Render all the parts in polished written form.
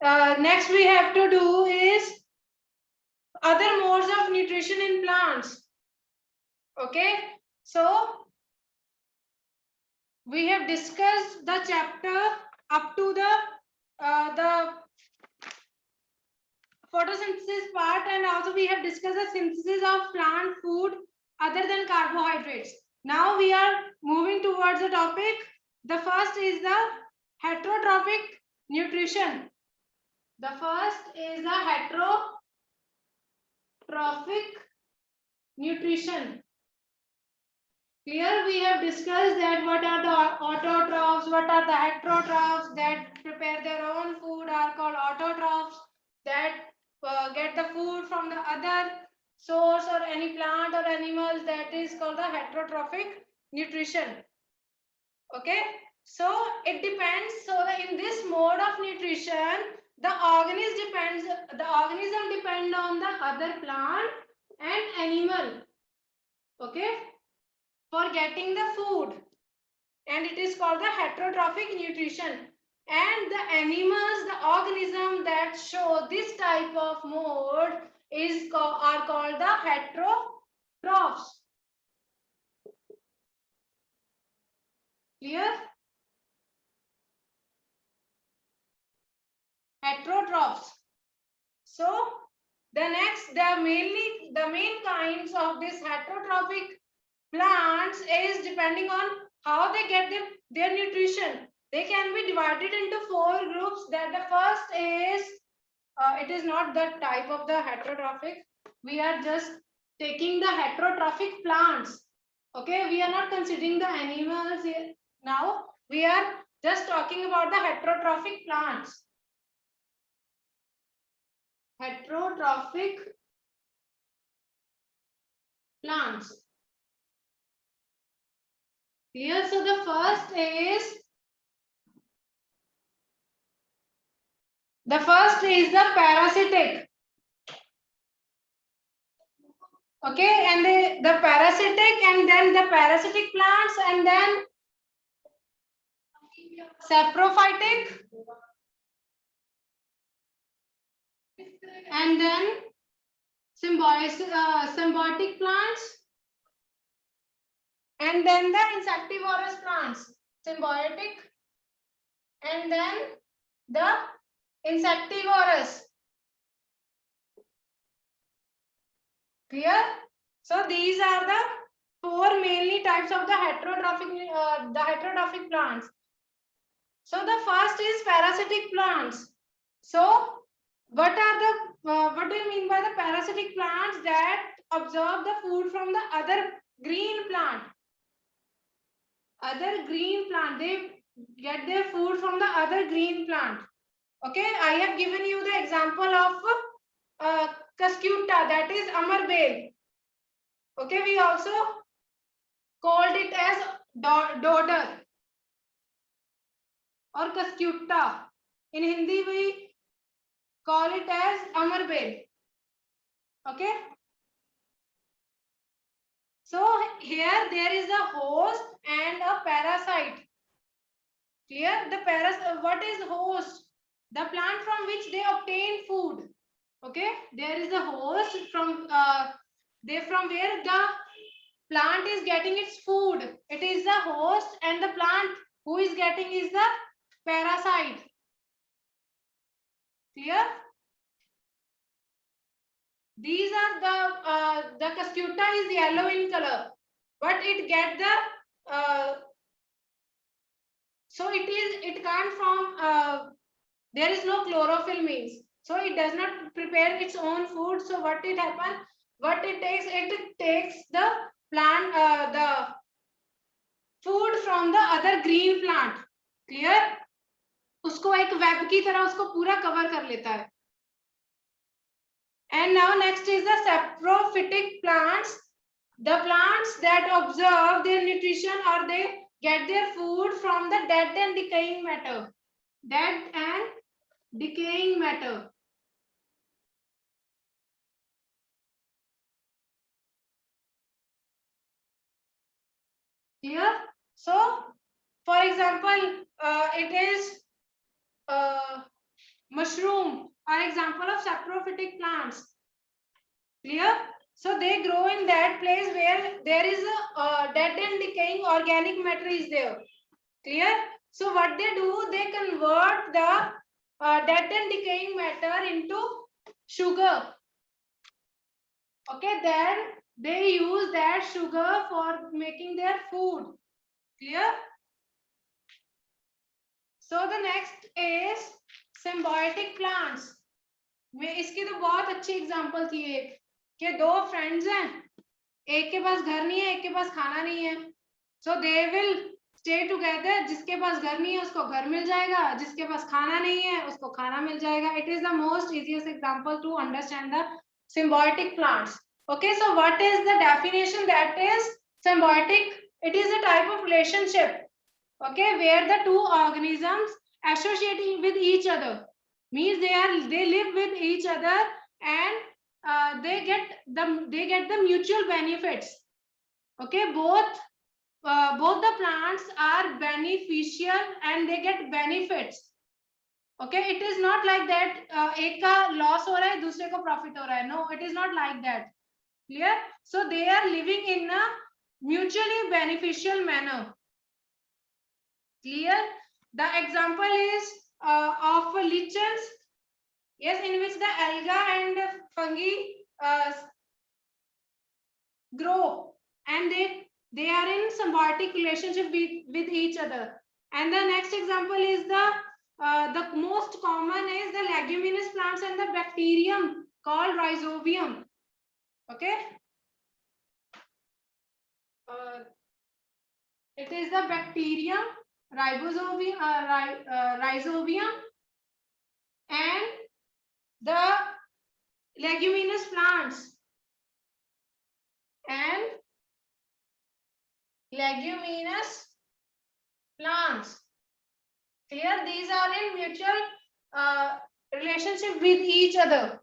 next we have to do is other modes of nutrition in plants. Okay, so we have discussed the chapter up to the photosynthesis part, and also we have discussed the synthesis of plant food other than carbohydrates. Now we are moving towards the topic. The first is the heterotrophic nutrition. The first is the heterotrophic nutrition. Here we have discussed that what are the autotrophs, what are the heterotrophs that prepare their own food are called autotrophs, that get the food from the other source or any plant or animals, that is called the heterotrophic nutrition. Okay, so it depends. So in this mode of nutrition, the organism depend on the other plant and animal, okay, for getting the food, and it is called the heterotrophic nutrition. And the animals, the organism that show this type of mode are called the heterotrophs. Clear? Heterotrophs. So the main kinds of this heterotrophic plants is depending on how they get their nutrition. They can be divided into 4 groups. That the first is it is not the type of the heterotrophic. We are just taking the heterotrophic plants. Okay, we are not considering the animals here. Now we are just talking about the heterotrophic plants. Heterotrophic plants. Here, so the first is the parasitic. Okay, and the parasitic, and then the parasitic plants, and then saprophytic, and then symbiotic plants, and then the insectivorous plants, symbiotic, and then the insectivorous. Clear? So these are the 4 mainly types of the heterotrophic plants. So the first is parasitic plants. So what do you mean by the parasitic plants? That absorb the food from the other green plant. They get their food from the other green plant. Okay, I have given you the example of Cuscuta, that is amarbel. Okay, we also called it as dodder or Cuscuta. In Hindi we call it as amarbel. Okay, so here there is a host and a parasite. Clear? What is host? The plant from which they obtain food. Okay, there is a host from where the plant is getting its food. It is the host, and the plant who is getting is the parasite. Clear? These are the Cuscuta is yellow in color, but it get the so it can't form there is no chlorophyll means, so it does not prepare its own food. So what it takes the plant the food from the other green plant. Clear? उसको एक web की तरह उसको पूरा cover कर लेता है. And now next is the saprophytic plants, the plants that observe their nutrition, or they get their food from the dead and decaying matter. Here, so for example, it is mushroom. example of saprophytic plants. Clear? So they grow in that place where there is a dead and decaying organic matter is there. Clear? So what they do, they convert the dead and decaying matter into sugar. Okay, then they use that sugar for making their food. Clear? So the next is symbiotic plants. में इसकी तो बहुत अच्छी example थी एक कि दो friends हैं, एक के पास घर नहीं है, एक के पास खाना नहीं है. So they will stay together. जिसके पास घर नहीं है उसको घर मिल जाएगा, जिसके पास खाना नहीं है उसको खाना मिल जाएगा. It is the most easiest example to understand the symbiotic plants. Okay, so what is the definition? That is symbiotic. It is a type of relationship, okay, where the two organisms associating with each other, means they live with each other, and they get the mutual benefits. Okay, both the plants are beneficial and they get benefits. Okay, it is not like that एक का loss हो रहा है दूसरे को profit हो रहा है. No, it is not like that. Clear? So they are living in a mutually beneficial manner. Clear? The example is of lichens, yes, in which the alga and fungi grow, and they are in symbiotic relationship with each other. And the next example is the most common is the leguminous plants and the bacterium called rhizobium. Okay, it is the bacterium rhizobium and the leguminous plants and leguminous plants. Clear? These are in mutual relationship with each other.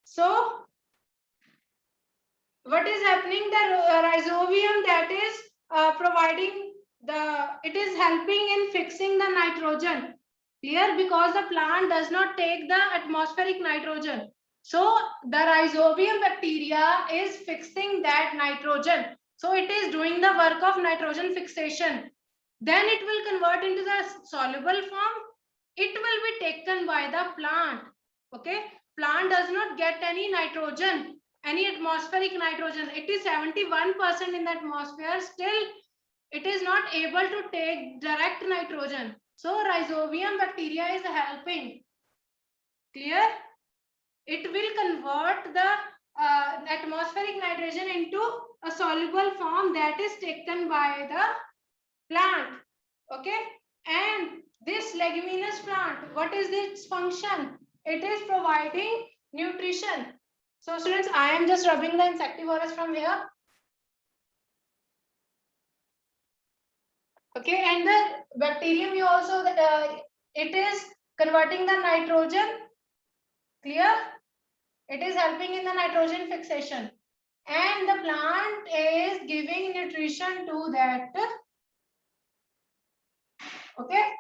So what is happening? The rhizobium, that is providing it is helping in fixing the nitrogen. Clear? Because the plant does not take the atmospheric nitrogen. So the rhizobium bacteria is fixing that nitrogen. So it is doing the work of nitrogen fixation. Then it will convert into the soluble form. It will be taken by the plant. Okay, plant does not get any nitrogen, any atmospheric nitrogen. It is 71% in the atmosphere. Still, it is not able to take direct nitrogen. So rhizobium bacteria is helping. Clear? It will convert the atmospheric nitrogen into a soluble form that is taken by the plant. Okay, and this leguminous plant, what is its function? It is providing nutrition. So students, I am just rubbing the insectivorous from here. Okay, and the bacterium, you also it is converting the nitrogen. Clear? It is helping in the nitrogen fixation, and the plant is giving nutrition to that. Okay,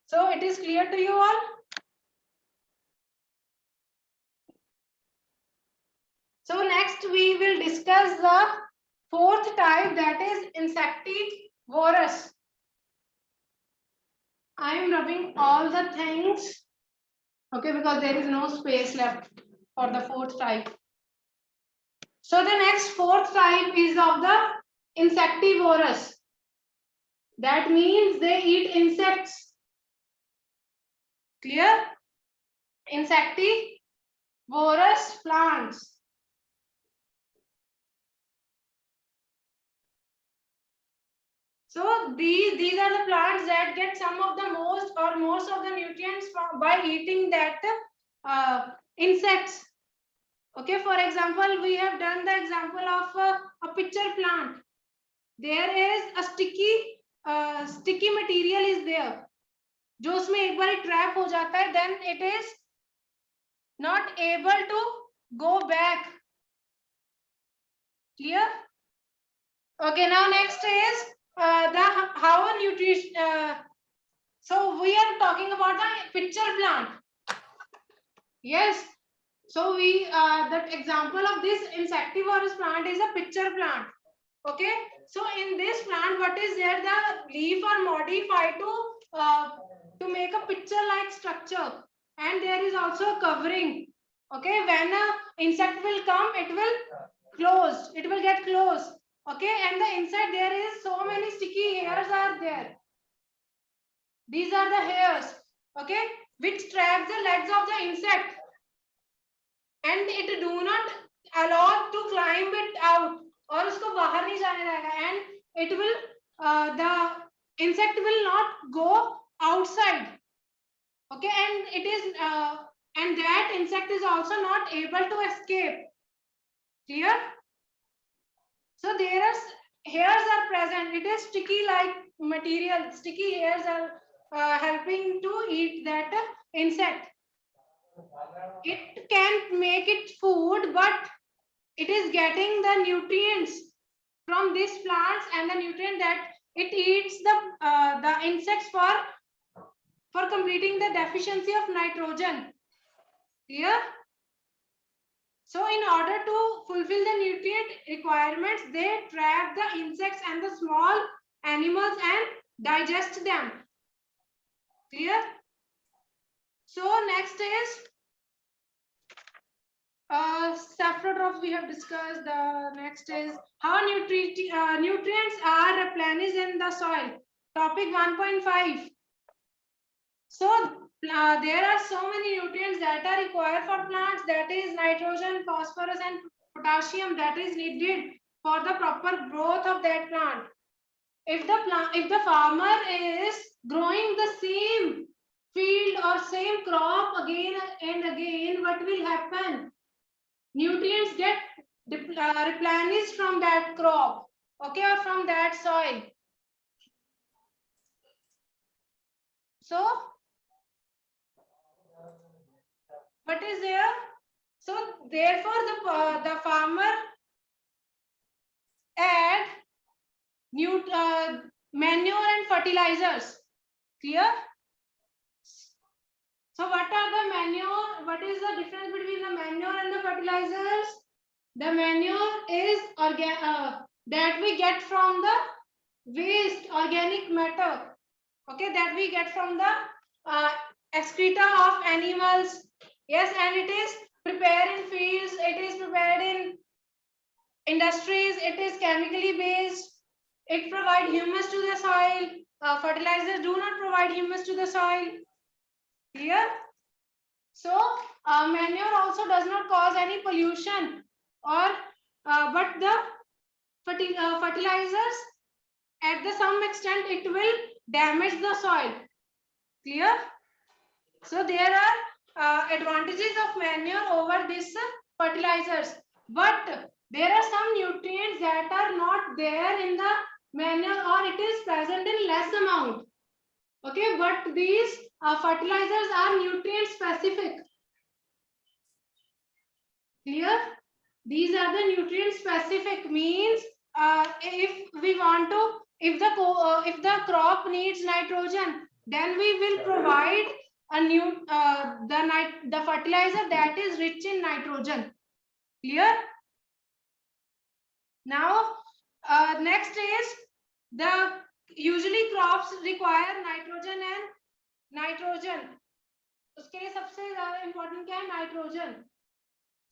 so it is clear to you all. So next we will discuss the fourth type, that is insectivorous. I am rubbing all the things, okay, because there is no space left for the fourth type. So the next fourth type is of the insectivorous. That means they eat insects. Clear? Insectivorous plants. So these are the plants that get some of the most of the nutrients by eating that insects. Okay, for example, we have done the example of a pitcher plant. There is a sticky material is there. जो उसमें एक बार trap हो जाता है, then it is not able to go back. Clear? Okay, now next is the how a nutrition. So we are talking about the picture plant. Yes. So we that example of this insectivorous plant is a picture plant. Okay. So in this plant, what is there? The leaf are modified to make a picture-like structure, and there is also a covering. Okay. When a insect will come, it will close. It will get closed. Okay. And the inside there is so many sticky hairs are there. These are the hairs. Okay. Which trap the legs of the insect, and it do not allow to climb it out, और उसको बाहर नहीं जाने देगा, and it will the insect will not go outside. Okay, and it is and that insect is also not able to escape. Clear? So there are hairs are present. It is sticky like material. Sticky hairs are helping to eat that insect. It can make it food, but it is getting the nutrients from these plants, and the nutrient that it eats the insects for completing the deficiency of nitrogen. Clear? So in order to fulfill the nutrient requirements, they trap the insects and the small animals and digest them. Clear? So next is saffrotroph we have discussed. The next is how nutrients are replenished in the soil. Topic 1.5. So there are so many nutrients that are required for plants, that is nitrogen, phosphorus and potassium, that is needed for the proper growth of that plant. If the farmer is growing the same field or same crop again and again, what will happen? Nutrients get replenished from that crop, okay, or from that soil. So what is there? So therefore the farmer add manure and fertilizers. Clear? So what are the manure? What is the difference between the manure and the fertilizers? The manure is that we get from the waste organic matter. Okay, that we get from the excreta of animals. Yes, and it is prepared in fields. It is prepared in industries. It is chemically based. It provides humus to the soil. Fertilizers do not provide humus to the soil. Clear? So manure also does not cause any pollution, or but the fertilizers at the some extent it will damage the soil. Clear? So there are advantages of manure over this fertilizers, but there are some nutrients that are not there in the manure, or it is present in less amount. Okay, but these fertilizers are nutrient specific. Clear? These are the nutrient specific, means if we want to, if the crop needs nitrogen, then we will provide a new the fertilizer that is rich in nitrogen. Clear? Now next is the usually crops require nitrogen and nitrogen. उसके लिए सबसे ज़्यादा important क्या है? Nitrogen.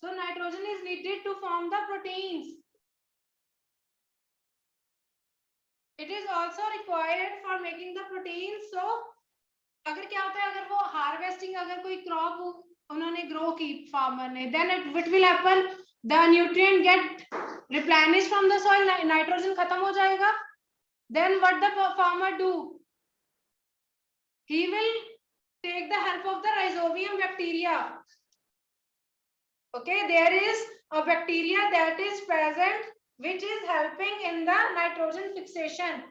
So nitrogen is needed to form the proteins. It is also required for making the proteins. So अगर क्या होता है, अगर वो हार्वेस्टिंग अगर कोई क्रॉप उन्होंने ग्रो की फार्मर ने, then it will happen, the nutrient get replenished from the soil, nitrogen खत्म हो जाएगा. Then what the farmer do? He will take the help of the rhizobium bacteria. Okay, there is a bacteria that is present which is helping in the nitrogen fixation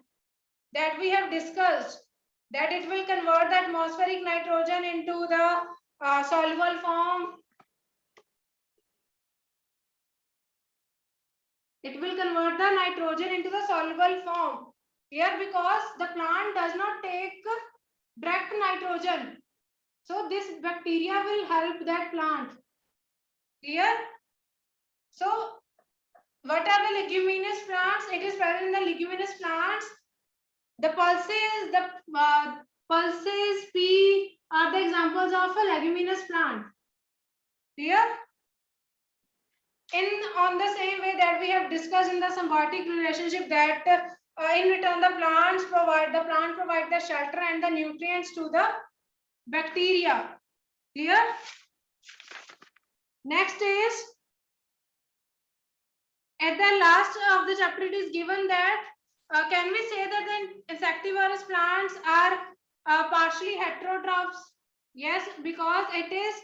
that we have discussed, that it will convert the atmospheric nitrogen into the soluble form. It will convert the nitrogen into the soluble form. Here, because the plant does not take direct nitrogen, so this bacteria will help that plant. Clear? So what are the leguminous plants? It is present in the leguminous plants. The pulses, pea are the examples of a leguminous plant. Clear? On the same way that we have discussed in the symbiotic relationship, that in return the plant provide the shelter and the nutrients to the bacteria. Clear? Next is, at the last of the chapter, it is given that can we say that the insectivorous plants are partially heterotrophs? Yes, because it is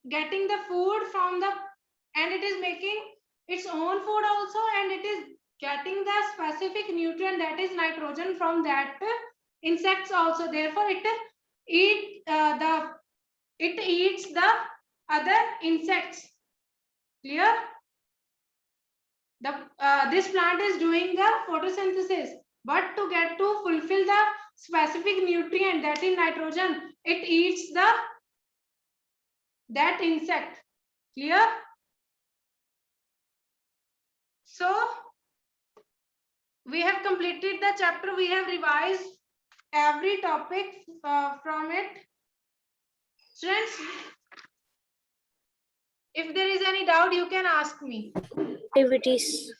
getting the food from the, and it is making its own food also, and it is getting the specific nutrient, that is nitrogen, from that insects also. Therefore it eats the other insects. Clear? This plant is doing the photosynthesis, but to fulfill the specific nutrient, that is nitrogen, it eats that insect. Clear? So we have completed the chapter. We have revised every topic from it. Students, if there is any doubt, you can ask me. Activities.